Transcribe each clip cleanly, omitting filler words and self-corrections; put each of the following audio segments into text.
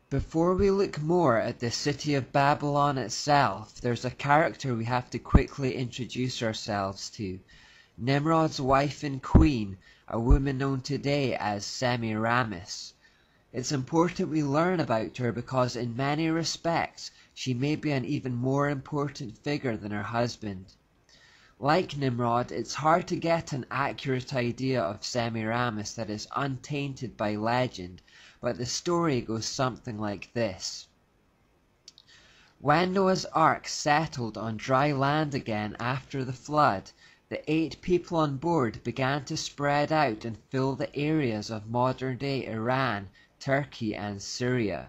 Before we look more at the city of Babylon itself, there's a character we have to quickly introduce ourselves to. Nimrod's wife and queen, a woman known today as Semíramis. It's important we learn about her because in many respects she may be an even more important figure than her husband. Like Nimrod, it's hard to get an accurate idea of Semíramis that is untainted by legend, but the story goes something like this. When Noah's Ark settled on dry land again after the flood, the 8 people on board began to spread out and fill the areas of modern-day Iran, Turkey and Syria.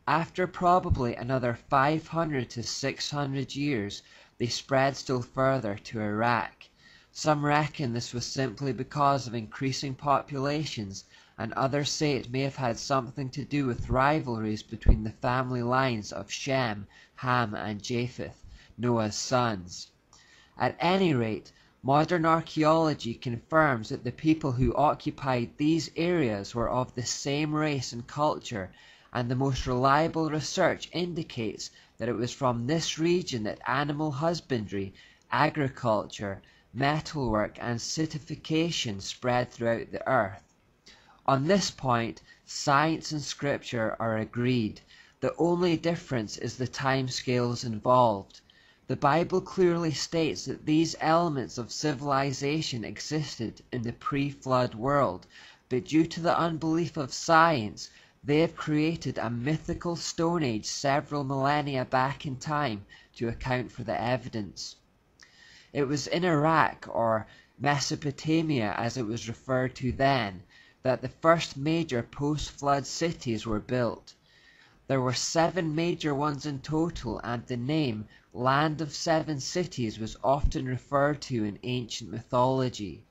After probably another 500 to 600 years, they spread still further to Iraq. Some reckon this was simply because of increasing populations, and others say it may have had something to do with rivalries between the family lines of Shem, Ham and Japheth, Noah's sons. At any rate, modern archaeology confirms that the people who occupied these areas were of the same race and culture, and the most reliable research indicates that it was from this region that animal husbandry, agriculture, metalwork and certification spread throughout the earth. On this point, science and scripture are agreed. The only difference is the timescales involved. The Bible clearly states that these elements of civilization existed in the pre-flood world, but due to the unbelief of science, they have created a mythical Stone Age several millennia back in time to account for the evidence. It was in Iraq, or Mesopotamia as it was referred to then, that the first major post-flood cities were built. There were 7 major ones in total, and the name Land of 7 Cities was often referred to in ancient mythology.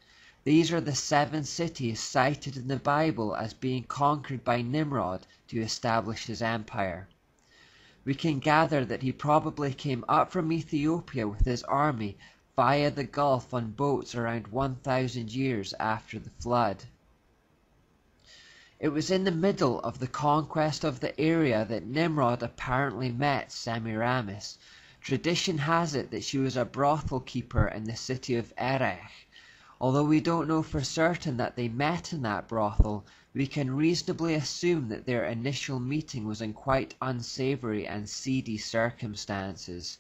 These are the 7 cities cited in the Bible as being conquered by Nimrod to establish his empire. We can gather that he probably came up from Ethiopia with his army via the Gulf on boats around 1,000 years after the flood. It was in the middle of the conquest of the area that Nimrod apparently met Semíramis. Tradition has it that she was a brothel keeper in the city of Erech. Although we don't know for certain that they met in that brothel, we can reasonably assume that their initial meeting was in quite unsavory and seedy circumstances.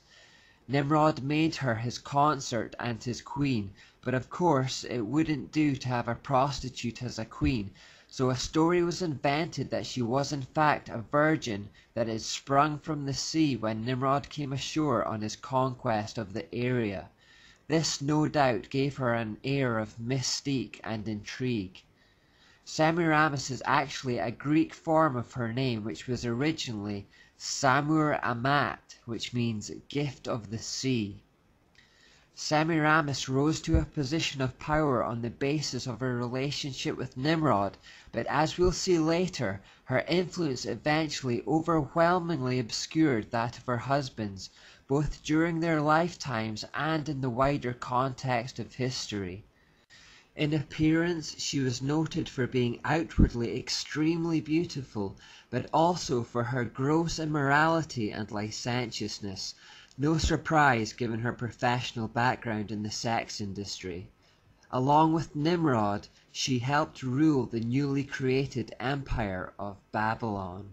Nimrod made her his consort and his queen, but of course it wouldn't do to have a prostitute as a queen, so a story was invented that she was in fact a virgin that had sprung from the sea when Nimrod came ashore on his conquest of the area. This no doubt gave her an air of mystique and intrigue. Semíramis is actually a Greek form of her name, which was originally Samur Amat, which means gift of the sea. Semíramis rose to a position of power on the basis of her relationship with Nimrod, but as we'll see later, her influence eventually overwhelmingly obscured that of her husband's, both during their lifetimes and in the wider context of history. In appearance, she was noted for being outwardly extremely beautiful, but also for her gross immorality and licentiousness. No surprise given her professional background in the sex industry. Along with Nimrod, she helped rule the newly created empire of Babylon.